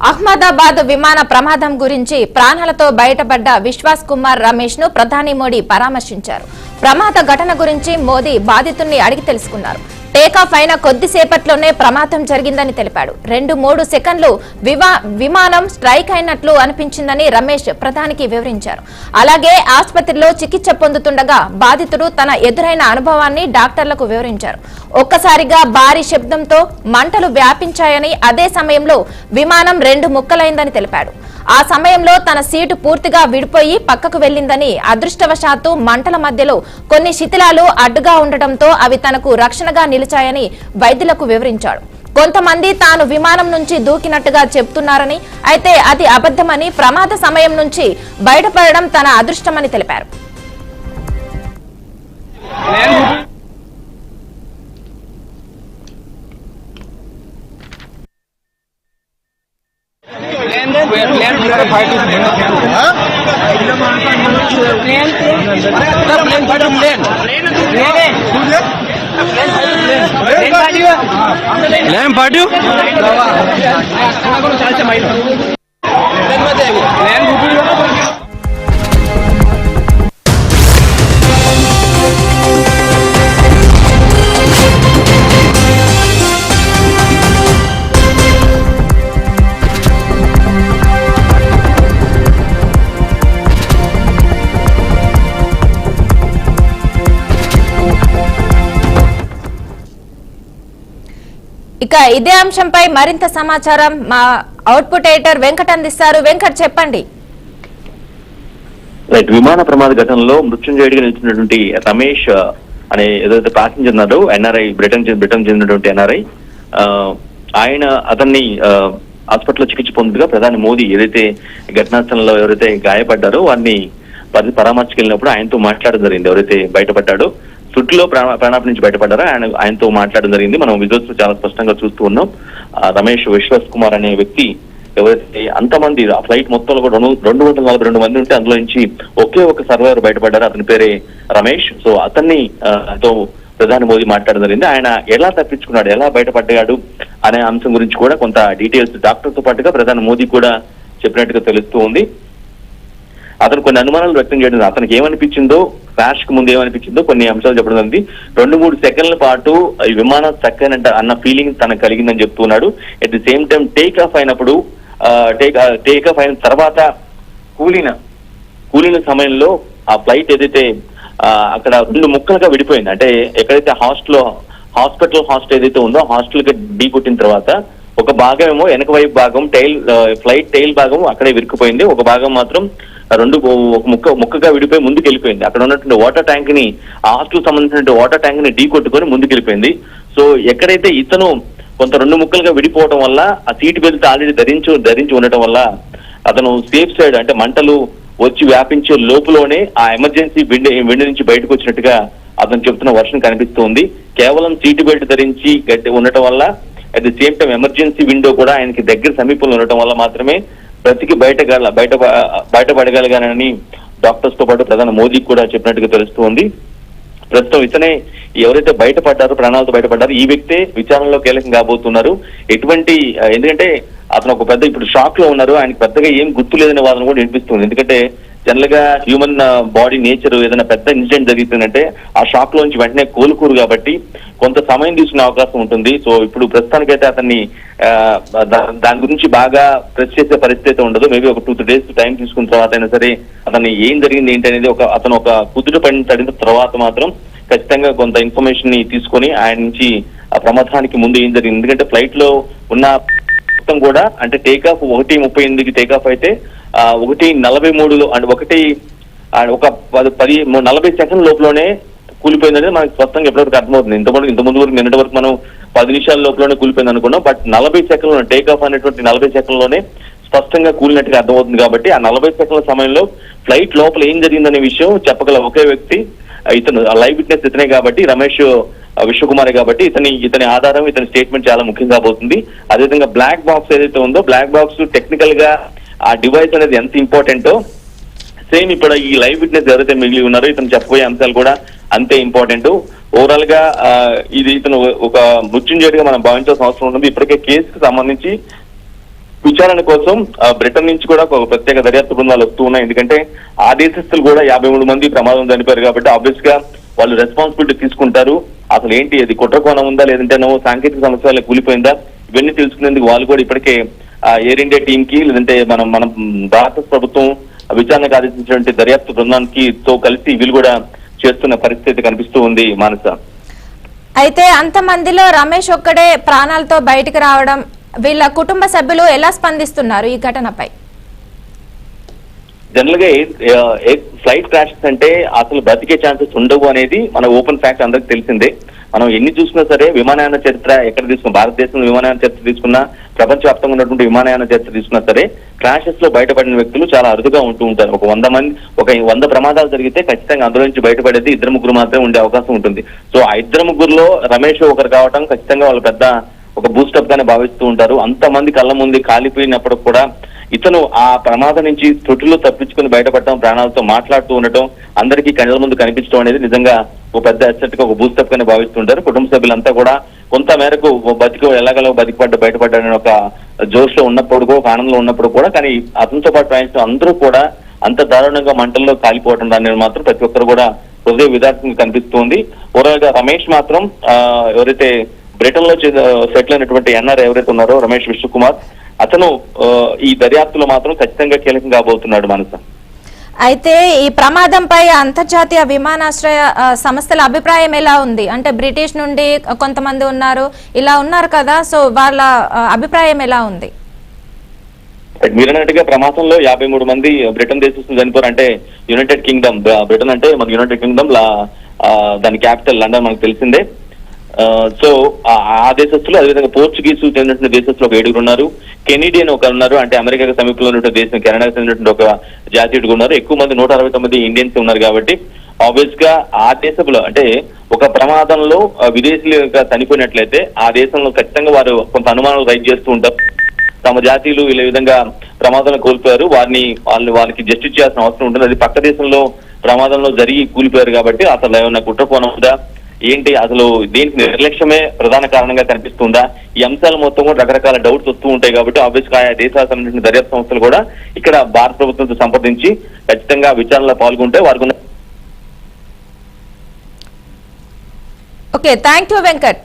అహ్మదాబాద్ విమాన ప్రమాదం గురించి ప్రాణాలతో బయటపడ్డ విశ్వాస్ కుమార్ రమేష్ ను ప్రధాని మోడీ పరామర్శించారు. ప్రమాద ఘటన గురించి మోదీ బాధితుల్ని అడిగి తెలుసుకున్నారు. టేకాఫ్ అయిన కొద్దిసేపట్లోనే ప్రమాదం జరిగిందని తెలిపాడు. 2-3 సెకండ్లు విమానం స్ట్రైక్ అయినట్లు అనిపించిందని రమేష్ ప్రధానికి వివరించారు. అలాగే ఆసుపత్రిలో చికిత్స పొందుతుండగా బాధితుడు తన ఎదురైన అనుభవాన్ని డాక్టర్లకు వివరించారు. ఒక్కసారిగా భారీ శబ్దంతో మంటలు వ్యాపించాయని, అదే సమయంలో విమానం 2 ముక్కలైందని తెలిపాడు. ఆ సమయంలో తన సీటు పూర్తిగా విడిపోయి పక్కకు వెళ్లిందని, అదృష్టవశాత్తు మంటల మధ్యలో కొన్ని శిథిలాలు అడ్డుగా ఉండటంతో అవి తనకు రక్షణగా నిలిచాయని వైద్యులకు వివరించాడు. కొంతమంది తాను విమానం నుంచి దూకినట్టుగా చెబుతున్నారని, అయితే అది అబద్ధమని, ప్రమాద సమయం నుంచి బయటపడడం తన అదృష్టమని తెలిపారు. ఇక ఇదే అంశంపై మరింత సమాచారం మా అవుట్పుట్ ఎడిటర్ వెంకట్ అందిస్తారు. వెంకట్, చెప్పండి. విమాన ప్రమాద ఘటనలో మృత్యుంజయుడిగా నిలిచినటువంటి రమేష్ అనే ఏదైతే ప్యాసింజర్ ఉన్నారో, ఎన్ఆర్ఐ, బ్రిటన్ చెందినటువంటి ఎన్ఆర్ఐ, ఆయన అతన్ని హాస్పిటల్లో చికిత్స పొందుగా ప్రధాని మోదీ ఏదైతే ఘటనాస్థలంలో ఎవరైతే గాయపడ్డారో వారిని పరామర్శకెళ్ళినప్పుడు ఆయనతో మాట్లాడడం జరిగింది. ఎవరైతే బయటపడ్డాడో, సుట్టులో ప్రాణాప నుంచి బయటపడ్డారో ఆయనతో మాట్లాడడం జరిగింది. మనం విజువల్స్ చాలా స్పష్టంగా చూస్తూ ఉన్నాం. రమేష్ విశ్వాస్ కుమార్ అనే వ్యక్తి ఎవరైతే అంతమంది ఆ ఫ్లైట్ మొత్తంలో కూడా 242 మంది ఉంటే అందులో నుంచి ఒకే ఒక సర్వైవర్ బయటపడ్డారు. అతని పేరే రమేష్. సో అతన్ని తో ప్రధాని మోదీ మాట్లాడడం జరిగింది. ఆయన ఎలా తప్పించుకున్నాడు, ఎలా బయటపడ్డాడు అనే అంశం గురించి కూడా కొంత డీటెయిల్స్ డాక్టర్ తో పాటుగా ప్రధాని మోదీ కూడా చెప్పినట్టుగా తెలుస్తూ ఉంది. అతను కొన్ని అనుమానాలు వ్యక్తం చేయడం, అతనికి ఏమనిపించిందో, క్రాష్ కు ముందు ఏమనిపించిందో కొన్ని అంశాలు చెప్పడం జరిగింది. 2-3 సెకండ్ల పాటు ఈ విమానం చక్కనంట అన్న ఫీలింగ్ తనకు కలిగిందని చెప్తున్నాడు. At the same time take off అయినప్పుడు, టేక్ ఆఫ్ అయిన తర్వాత కూలిన సమయంలో ఆ ఫ్లైట్ ఏదైతే అక్కడ 2 ముక్కలుగా విడిపోయింది. అంటే ఎక్కడైతే హాస్పిటల్ ఏదైతే ఉందో హాస్టల్ కి ఢీ కొట్టిన తర్వాత ఒక భాగం ఏమో వెనక వైపు భాగం ఫ్లైట్ టైల్ భాగం అక్కడే విరుక్కుపోయింది. ఒక భాగం మాత్రం ముక్కగా విడిపోయి ముందుకు వెళ్ళిపోయింది. అక్కడ ఉన్నటువంటి వాటర్ ట్యాంక్ ని, ఆ హాస్టల్ సంబంధించిన వాటర్ ట్యాంక్ ని ఢీ కొట్టుకొని ముందుకు వెళ్ళిపోయింది. సో ఎక్కడైతే ఇతను కొంత 2 ముక్కలుగా విడిపోవడం వల్ల ఆ సీట్ బెల్ట్ ఆల్రెడీ ధరించి ఉండటం వల్ల అతను సేఫ్ సైడ్, అంటే మంటలు వచ్చి వ్యాపించే లోపులోనే ఆ ఎమర్జెన్సీ విండ్ నుంచి బయటకు వచ్చినట్టుగా అతను చెప్తున్న వర్షన్ కనిపిస్తుంది. కేవలం సీట్ బెల్ట్ ధరించి ఉండటం వల్ల, at the same time emergency window కూడా ఆయనకి దగ్గర సమీపంలో ఉండటం వల్ల మాత్రమే బ్రతికి బయటపడగలగానని డాక్టర్స్ తో పాటు ప్రధాని మోదీ కూడా చెప్పినట్టుగా తెలుస్తోంది. ప్రస్తుతం ఇతనే ఎవరైతే ప్రాణాలతో బయటపడ్డారో ఈ వ్యక్తే విచారణలో కీలకం కాబోతున్నారు. ఎందుకంటే అతను ఒక పెద్ద ఇప్పుడు షాక్ లో ఉన్నారు. ఆయనకు పెద్దగా ఏం గుర్తు లేదనే వాదన కూడా వినిపిస్తుంది. ఎందుకంటే జనరల్ గా హ్యూమన్ బాడీ నేచర్ ఏదైనా పెద్ద ఇన్సిడెంట్ జరుగుతుందంటే ఆ షాక్ లోంచి వెంటనే కోలుకోరు కాబట్టి కొంత సమయం తీసుకునే అవకాశం ఉంటుంది. సో ఇప్పుడు ప్రస్తుతానికైతే అతన్ని దాని గురించి బాగా ప్రెస్ చేసే పరిస్థితి ఉండదు. మేబీ ఒక 2-3 డేస్ టైం తీసుకున్న తర్వాత అయినా సరే అతన్ని ఏం జరిగింది ఏంటి అనేది అతను ఒక కుదుట పడిన తర్వాత మాత్రం ఖచ్చితంగా కొంత ఇన్ఫర్మేషన్ ని తీసుకొని ఆయన నుంచి ఆ ప్రమాదానికి ముందు ఏం జరిగింది. ఎందుకంటే ఫ్లైట్ లో ఉన్న మొత్తం కూడా, అంటే టేకాఫ్ 1:38కి టేకాఫ్ అయితే 1:43లో అంటే ఒక 40 సెకండ్ల లోపలనే కూలిపోయిందనేది మనకు స్పష్టంగా ఎప్పటివరకు అర్థమవుతుంది. ఇంత ముందు వరకు నిన్నటి వరకు మనం 10 నిమిషాల లోపలనే కూలిపోయింది అనుకున్నాం. బట్ 40 సెకండ్లో టేకాఫ్ అనేటువంటి 40 సెకండ్లోనే స్పష్టంగా కూలినట్టుగా అర్థమవుతుంది. కాబట్టి ఆ 40 సెకండ్ల సమయంలో ఫ్లైట్ లోపల ఏం జరిగిందనే విషయం చెప్పగల ఒకే వ్యక్తి ఇతను, లైవ్ విట్నెస్ ఇతనే కాబట్టి, రమేష్ విశ్వకుమారే కాబట్టి ఇతని ఆధారం, ఇతని స్టేట్మెంట్ చాలా ముఖ్యంగా పోతుంది. అదేవిధంగా బ్లాక్ బాక్స్ ఏదైతే ఉందో, బ్లాక్ బాక్స్ టెక్నికల్ గా ఆ డివైస్ అనేది ఎంత ఇంపార్టెంటో సేమ్ ఇప్పుడు ఈ లైవ్ విట్నెస్ ఎవరైతే మిగిలి ఉన్నారో ఇతను చెప్పబోయే అంశాలు కూడా అంతే ఇంపార్టెంట్. ఓవరాల్ గా ఇది ఇతను ఒక మృత్యుంజయుడిగా మనం భావించాల్సిన అవసరం ఉంటుంది. ఇప్పటికే కేసుకు సంబంధించి విచారణ కోసం బ్రిటన్ నుంచి కూడా ఒక ప్రత్యేక దర్యాప్తు బృందాలు వస్తూ ఉన్నాయి. ఎందుకంటే ఆ దేశస్తులు కూడా 53 మంది ప్రమాదం చనిపోయారు కాబట్టి ఆబ్వియస్ గా వాళ్ళు రెస్పాన్సిబిలిటీ తీసుకుంటారు. అసలు ఏంటి అది కుట్ర కోణం ఉందా, లేదంటే సాంకేతిక సమస్యలు కూలిపోయిందా, ఇవన్నీ తెలుసుకునేందుకు వాళ్ళు కూడా ఇప్పటికే ఎయిర్ ఇండియా టీమ్ కి, లేదంటే మన భారత ప్రభుత్వం విచారణకు ఆదేశించినటువంటి దర్యాప్తు బృందానికి తో కలిసి వీళ్ళు కూడా చేస్తున్న పరిస్థితి కనిపిస్తూ ఉంది మానస. అయితే అంతమందిలో రమేష్ ఒక్కడే ప్రాణాలతో బయటికి రావడం, వీళ్ళ కుటుంబ సభ్యులు ఎలా స్పందిస్తున్నారు ఈ ఘటనపై? జనరల్ గా ఫ్లైట్ క్రాషెస్ అంటే అసలు బతికే ఛాన్సెస్ ఉండవు అనేది మన ఓపెన్ ఫ్యాక్ట్ అందరికి తెలిసిందే. మనం ఎన్ని చూసినా సరే విమానయాన చరిత్ర ఎక్కడ తీసుకున్నా, భారతదేశంలో విమానయాన చరిత్ర తీసుకున్నా, ప్రపంచవ్యాప్తంగా ఉన్నటువంటి విమానయాన చరిత్ర తీసుకున్నా సరే క్రాషెస్ లో బయటపడిన వ్యక్తులు చాలా అరుదుగా ఉంటూ ఉంటారు. ఒక 100 ప్రమాదాలు జరిగితే ఖచ్చితంగా అందులో నుంచి బయటపడేది 2-3 మాత్రమే ఉండే అవకాశం ఉంటుంది. సో ఆ 2-3లో రమేష్ ఒకరు కావటం ఖచ్చితంగా వాళ్ళు పెద్ద ఒక బూస్టప్ గానే భావిస్తూ ఉంటారు. అంతమంది కళ్ళ ముందు కాలిపోయినప్పుడు కూడా ఇతను ఆ ప్రమాదం నుంచి తొట్టులో తప్పించుకుని బయటపడటం, ప్రాణాలతో మాట్లాడుతూ ఉండటం, అందరికీ కళ్ళ ముందు కనిపించడం అనేది నిజంగా ఒక పెద్ద అసెట్ గా ఒక బూస్టప్ గానే భావిస్తుంటారు. కుటుంబ సభ్యులంతా కూడా కొంత మేరకు ఎలాగలో బయటపడ్డారని ఒక జోష్ లో ఉన్నప్పుడు, ఒక ఆనందంలో ఉన్నప్పుడు కూడా, కానీ అతనితో పాటు ప్రయాణించిన అందరూ కూడా అంత దారుణంగా మంటల్లో కాలిపోవడం దాన్ని మాత్రం ప్రతి ఒక్కరు కూడా హృదయ విదారకంగా కనిపిస్తుంది. ఓవరాల్ గా రమేష్ మాత్రం ఎవరైతే బ్రిటన్ లో సెటిల్ అయినటువంటి ఎన్ఆర్ ఎవరైతే ఉన్నారో రమేష్ విశ్వకుమార్, అతను ఈ దర్యాప్తులో మాత్రం ఖచ్చితంగా కీలకం కాబోతున్నాడు మనస. అయితే ఈ ప్రమాదంపై అంతర్జాతీయ విమానాశ్రయ సంస్థల అభిప్రాయం ఎలా ఉంది? అంటే బ్రిటిష్ నుండి కొంతమంది ఉన్నారు కదా, సో వాళ్ళ అభిప్రాయం ఎలా ఉంది? మీరన్నట్టుగా ప్రమాదంలో 53 మంది బ్రిటన్ దేశస్తులు చనిపోయారు. అంటే యునైటెడ్ కింగ్డమ్, బ్రిటన్ అంటే మన యునైటెడ్ కింగ్డమ్, దాని క్యాపిటల్ లండన్ మనకు తెలిసిందే. సో ఆ దేశస్తులు, అదేవిధంగా పోర్చుగీస్ చెందినటువంటి దేశస్తులు ఒక 7 ఉన్నారు, కెనడియన్ ఒకరు ఉన్నారు, అంటే అమెరికాకు సమీపంలో ఉన్నటువంటి దేశం కెనడాకు చెందినటువంటి ఒక జాతీయుడు ఉన్నారు, ఎక్కువ మంది 169 ఇండియన్స్ ఉన్నారు. కాబట్టి ఆబ్వియస్ గా ఆ దేశంలో అంటే ఒక ప్రమాదంలో విదేశీయులుగా చనిపోయినట్లయితే ఆ దేశంలో ఖచ్చితంగా వారు కొంత అనుమానాలు రైజ్ చేస్తూ ఉంటారు. తమ జాతీయులు ఇలా విధంగా ప్రమాదంలో కోల్పోయారు, వాళ్ళకి జస్టిస్ చేయాల్సిన అవసరం ఉంటుంది. అది పక్క దేశంలో ప్రమాదంలో జరిగి కూలిపోయారు కాబట్టి అసలు ఏమన్నా కుట్రకోణం ఉందా ఏంటి, అసలు దీనికి నిర్లక్ష్యమే ప్రధాన కారణంగా కనిపిస్తుందా, ఈ అంశాలు మొత్తం కూడా రకరకాల డౌట్స్ వస్తూ ఉంటాయి. కాబట్టి ఆబ్వియస్ గా ఆయా దేశాలకు సంబంధించిన దర్యాప్తు సంస్థలు కూడా ఇక్కడ భారత ప్రభుత్వంతో సంప్రదించి ఖచ్చితంగా విచారణలో పాల్గొంటే వారికి. Okay, thank you Venkat.